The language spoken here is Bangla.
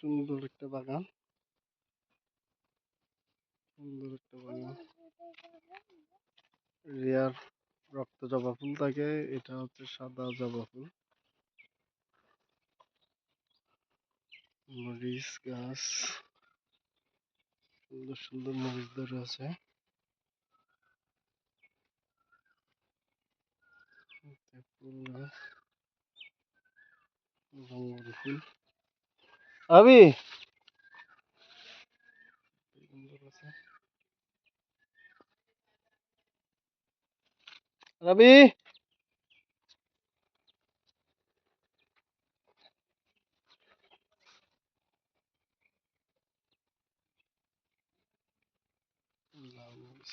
সুন্দর একটা বাগান, সুন্দর একটা বাগান। রেয়ার রক্ত জবা ফুল থাকে, এটা হচ্ছে সাদা জবা ফুল। মরিচ গাছ, সুন্দর সুন্দর মরিচ ধরে আছে। ফুল গাছ, জঙ্গল ফুল। আবি সুন্দর আছে। রবি লাল মরিচ।